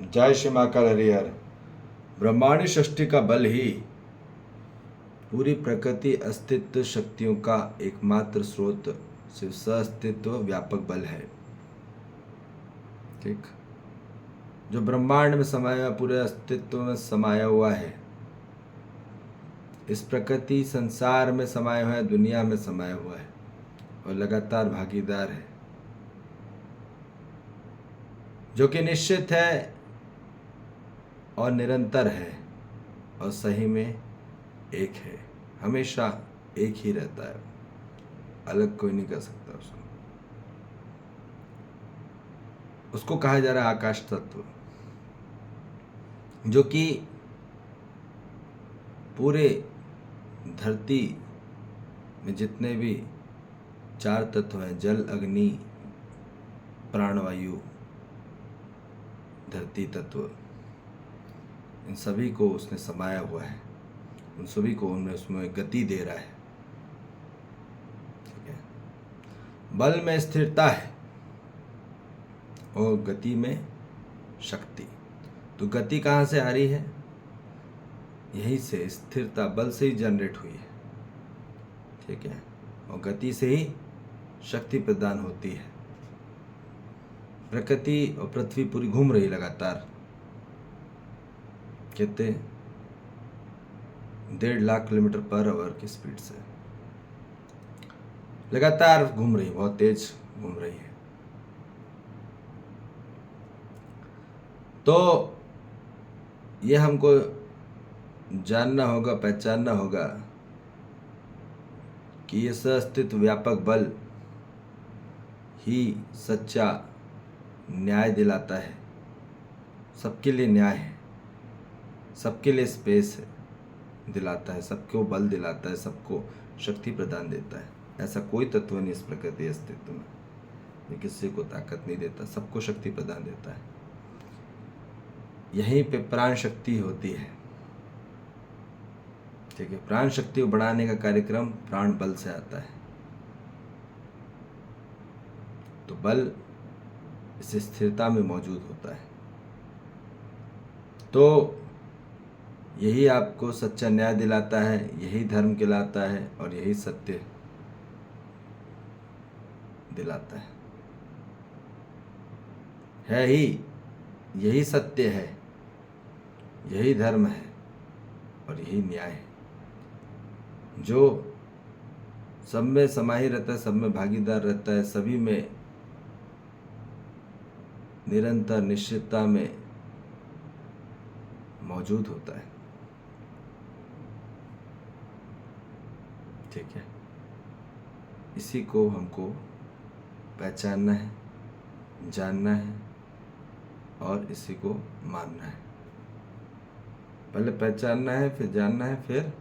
जय श्री महाकाल हरिहर। ब्रह्मांड सृष्टि का बल ही पूरी प्रकृति अस्तित्व शक्तियों का एकमात्र स्रोत सिर्फ सअस्तित्व व्यापक बल है। ठीक, जो ब्रह्मांड में समाया पूरे अस्तित्व में समाया हुआ है, इस प्रकृति संसार में समाया हुआ है, दुनिया में समाया हुआ है और लगातार भागीदार है, जो कि निश्चित है और निरंतर है और सही में एक है, हमेशा एक ही रहता है, अलग कोई नहीं कर सकता उसको कहा जा रहा है आकाश तत्व, जो कि पूरे धरती में जितने भी चार तत्व हैं, जल अग्नि प्राणवायु धरती तत्व, इन सभी को उसने समाया हुआ है, उन सभी को उसमें गति दे रहा है। ठीक है, बल में स्थिरता है और गति में शक्ति। तो गति कहाँ से आ रही है? यहीं से, स्थिरता बल से ही जनरेट हुई है। ठीक है, और गति से ही शक्ति प्रदान होती है। प्रकृति और पृथ्वी पूरी घूम रही लगातार, कहते 1.5 लाख किलोमीटर पर आवर की स्पीड से लगातार घूम रही, बहुत तेज घूम रही है। तो ये हमको जानना होगा, पहचानना होगा कि ये सअस्तित्व व्यापक बल ही सच्चा न्याय दिलाता है, सबके लिए न्याय है, सबके लिए स्पेस दिलाता है, सबको बल दिलाता है, सबको शक्ति प्रदान देता है। ऐसा कोई तत्व नहीं इस प्रकृति अस्तित्व में ये किसी को ताकत नहीं देता, सबको शक्ति प्रदान देता है। यहीं पे प्राण शक्ति होती है। ठीक है, प्राण शक्ति को बढ़ाने का कार्यक्रम प्राण बल से आता है। तो बल इस स्थिरता में मौजूद होता है। तो यही आपको सच्चा न्याय दिलाता है, यही धर्म कहलाता है और यही सत्य दिलाता है ही, यही सत्य है, यही धर्म है और यही न्याय है, जो सब में समाहित रहता है, सब में भागीदार रहता है, सभी में निरंतर निश्चितता में मौजूद होता है। ठीक है, इसी को हमको पहचानना है, जानना है और इसी को मानना है। पहले पहचानना है, फिर जानना है, फिर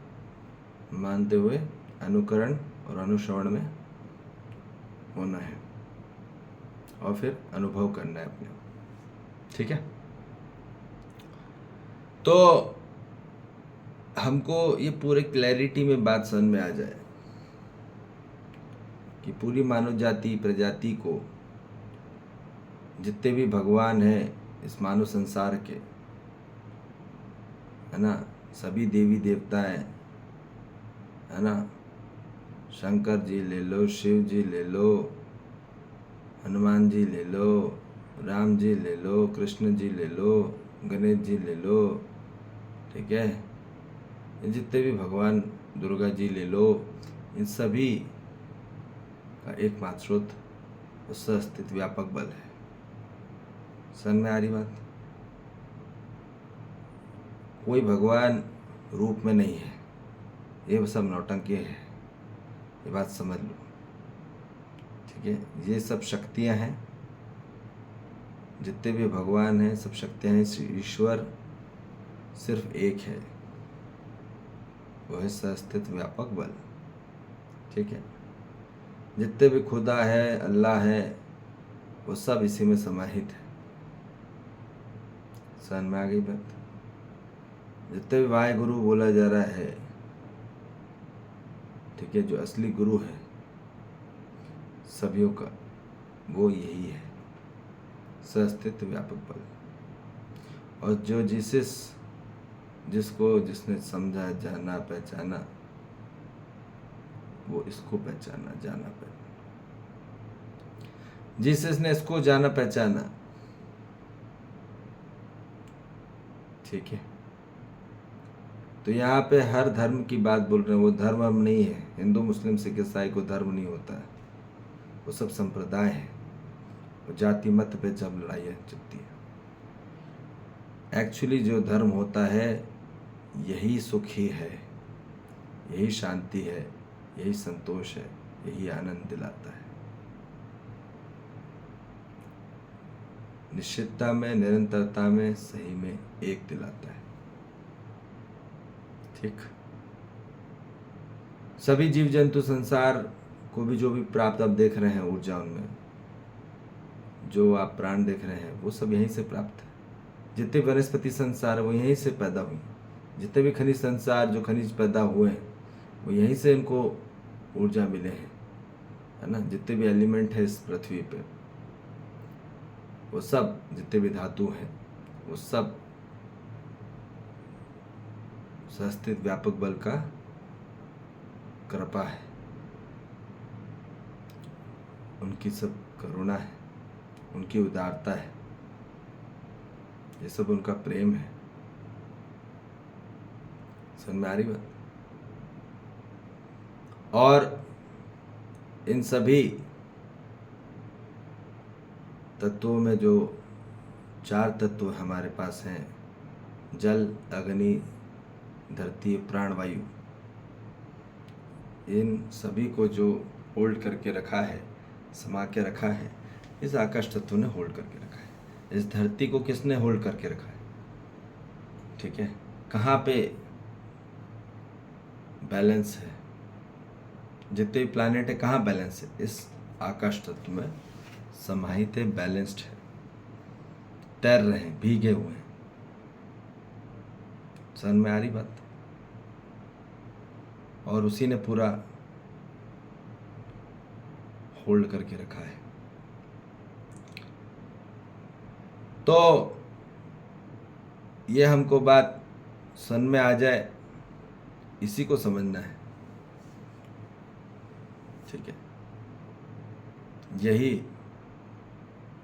मानते हुए अनुकरण और अनुश्रवण में होना है और फिर अनुभव करना है अपने। ठीक है, तो हमको ये पूरे क्लैरिटी में बात समझ में आ जाए कि पूरी मानव जाति प्रजाति को, जितने भी भगवान हैं इस मानव संसार के, है ना, सभी देवी देवता हैं, है ना, शंकर जी ले लो, शिव जी ले लो, हनुमान जी ले लो, राम जी ले लो, कृष्ण जी ले लो, गणेश जी ले लो। ठीक है, जितने भी भगवान, दुर्गा जी ले लो, इन सभी का एकमात्र स्रोत उस अस्तित्व व्यापक बल है। समझ में आ रही बात? कोई भगवान रूप में नहीं है, ये सब नौटंकी है, ये बात समझ लो। ठीक है, ये सब शक्तियां हैं, जितने भी भगवान हैं सब शक्तियां हैं। ईश्वर सिर्फ एक है, वो है सअस्तित्व व्यापक बल। ठीक है, जितने भी खुदा है, अल्लाह है, वो सब इसी में समाहित है। समझ में आ गई बात? जितने भी वाहे गुरु बोला जा रहा है, ठीक है, जो असली गुरु है सभीयों का, वो यही है, सअस्तित्व व्यापक बल। और जो जिसको जिसने समझा, जाना, पहचाना, वो इसको पहचाना, जाना, पहचाना। जिसने इसको जाना पहचाना, ठीक है। तो यहाँ पे हर धर्म की बात बोल रहे हैं। वो धर्म अब नहीं है, हिंदू मुस्लिम सिख ईसाई को धर्म नहीं होता है, वो सब संप्रदाय है। वो जाति मत पे जब लड़ाइयाँ चलती है। एक्चुअली जो धर्म होता है यही सुख ही है, यही शांति है, यही संतोष है, यही आनंद दिलाता है। निश्चितता में, निरंतरता में, सही में एक दिलाता है। ठीक। सभी जीव जंतु संसार को भी जो भी प्राप्त आप देख रहे हैं ऊर्जा, उनमें जो आप प्राण देख रहे हैं वो सब यहीं से प्राप्त है। जितने वनस्पति संसार है वो यहीं से पैदा हुई। जितने भी खनिज संसार जो खनिज पैदा हुए हैं वो यहीं से इनको ऊर्जा मिले हैं, है ना। जितने भी एलिमेंट है इस पृथ्वी पे, वो सब जितने भी धातु हैं वो सब सस्थित व्यापक बल का कृपा है, उनकी सब करुणा है, उनकी उदारता है, ये सब उनका प्रेम है। समझ में आ रही बात। और इन सभी तत्वों में जो 4 तत्व हमारे पास हैं, जल, अग्नि, धरती, प्राण, वायु, इन सभी को जो होल्ड करके रखा है, समा के रखा है, इस आकाश तत्व ने होल्ड करके रखा है। इस धरती को किसने होल्ड करके रखा है? ठीक है। कहाँ पे बैलेंस है? जितने भी प्लैनेट है कहाँ बैलेंस है? इस आकाश तत्व में समाहित है, बैलेंस्ड है, तैर रहे हैं, भीगे हुए हैं। समझ में आ रही बात। और उसी ने पूरा होल्ड करके रखा है। तो ये हमको बात समझ में आ जाए, इसी को समझना है। ठीक है। यही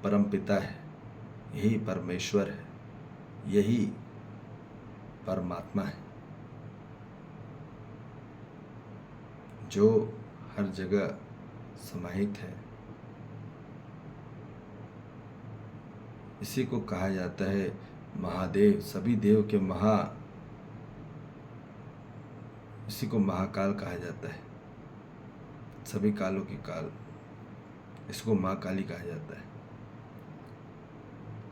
परमपिता है, यही परमेश्वर है, यही परमात्मा है, जो हर जगह समाहित है। इसी को कहा जाता है महादेव, सभी देव के इसी को महाकाल कहा जाता है, सभी कालों की काल, इसको महाकाली कहा जाता है।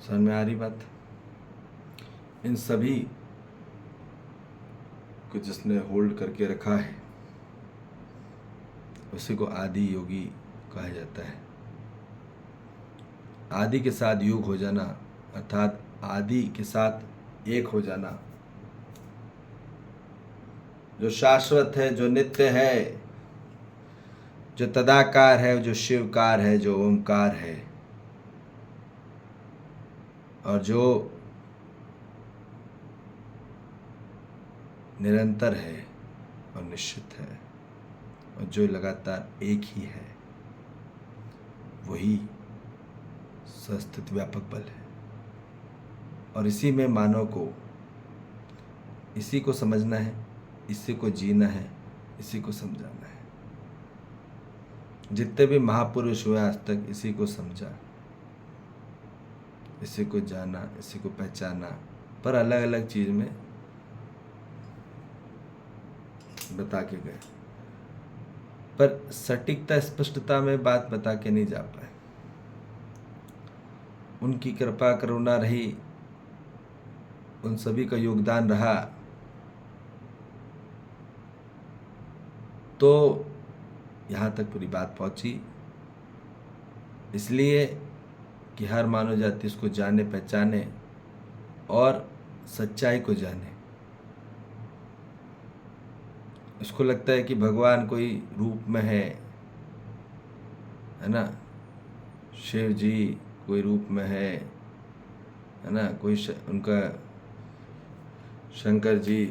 समझ में आ रही बात। इन सभी को जिसने होल्ड करके रखा है उसी को आदि योगी कहा जाता है। आदि के साथ योग हो जाना, अर्थात आदि के साथ एक हो जाना, जो शाश्वत है, जो नित्य है, जो तदाकार है, जो शिवकार है, जो ओमकार है, और जो निरंतर है और निश्चित है, और जो लगातार एक ही है, वही सस्थित व्यापक बल है। और इसी में मानव को, इसी को समझना है, इसी को जीना है, इसी को समझाना है। जितने भी महापुरुष हुए आज तक इसी को समझा, इसी को जाना, इसी को पहचाना, पर अलग अलग चीज में बता के गए, पर सटीकता, स्पष्टता में बात बता के नहीं जा पाए। उनकी कृपा करुणा रही, उन सभी का योगदान रहा, तो यहाँ तक पूरी बात पहुँची। इसलिए कि हर मानव जाति इसको जाने, पहचाने और सच्चाई को जाने। इसको लगता है कि भगवान कोई रूप में है ना, शिव जी कोई रूप में है, है ना, उनका शंकर जी,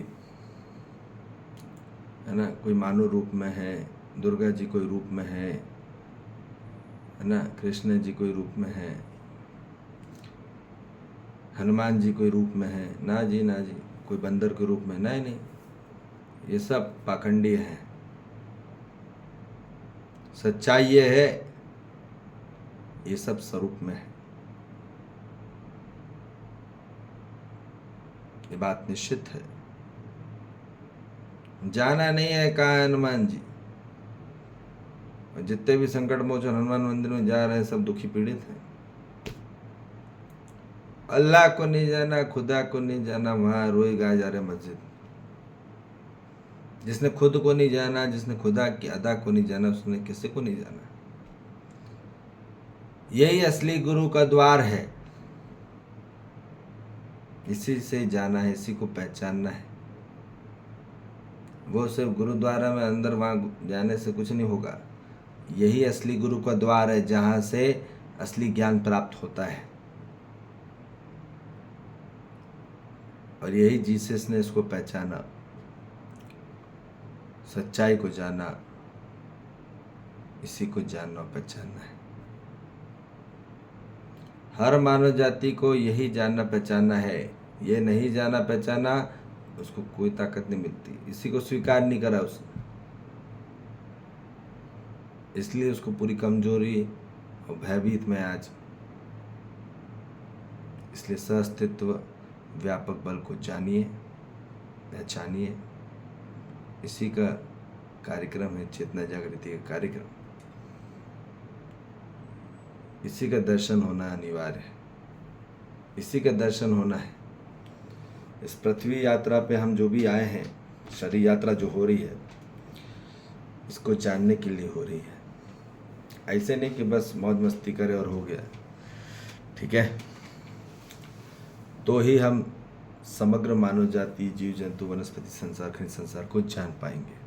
है ना, कोई मानव रूप में है, दुर्गा जी कोई रूप में है ना, कृष्ण जी कोई रूप में है, हनुमान जी कोई रूप में है, ना जी ना जी, कोई बंदर के रूप में, नहीं नहीं, ये सब पाखंडी है। सच्चाई ये है, ये सब स्वरूप में है, ये बात निश्चित है। जाना नहीं है कहाँ है हनुमान जी, और जितने भी संकट मोचन हनुमान मंदिर में जा रहे हैं सब दुखी पीड़ित हैं। अल्लाह को नहीं जाना, खुदा को नहीं जाना, वहां रोई गाए जा रहे मस्जिद। जिसने खुद को नहीं जाना, जिसने खुदा की अदा को नहीं जाना, उसने किसी को नहीं जाना। यही असली गुरु का द्वार है, इसी से जाना है, इसी को पहचानना है। वो सिर्फ गुरुद्वारा में अंदर वहाँ जाने से कुछ नहीं होगा। यही असली गुरु का द्वार है, जहाँ से असली ज्ञान प्राप्त होता है। और यही जीसस ने इसको पहचाना, सच्चाई को जाना, इसी को जानना पहचानना है। हर मानव जाति को यही जानना पहचानना है। ये नहीं जाना पहचाना, उसको कोई ताकत नहीं मिलती। इसी को स्वीकार नहीं करा उसने, इसलिए उसको पूरी कमजोरी और भयभीत में आज। इसलिए सहअस्तित्व व्यापक बल को जानिए, पहचानिए। इसी का कार्यक्रम है चेतना जागृति का कार्यक्रम। इसी का दर्शन होना अनिवार्य है, इसी का दर्शन होना है। इस पृथ्वी यात्रा पे हम जो भी आए हैं, शरीर यात्रा जो हो रही है, इसको जानने के लिए हो रही है। ऐसे नहीं कि बस मौज मस्ती करे और हो गया, ठीक है। तो ही हम समग्र मानव जाति, जीव जंतु, वनस्पति संसार, खनिज संसार को जान पाएंगे।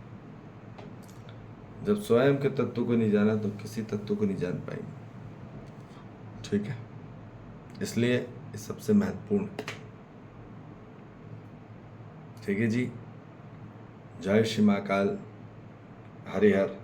जब स्वयं के तत्व को नहीं जाना तो किसी तत्व को नहीं जान पाएंगे, ठीक है। इसलिए ये सबसे महत्वपूर्ण है, ठीक है जी। जय श्री महाकाल, हरि हर।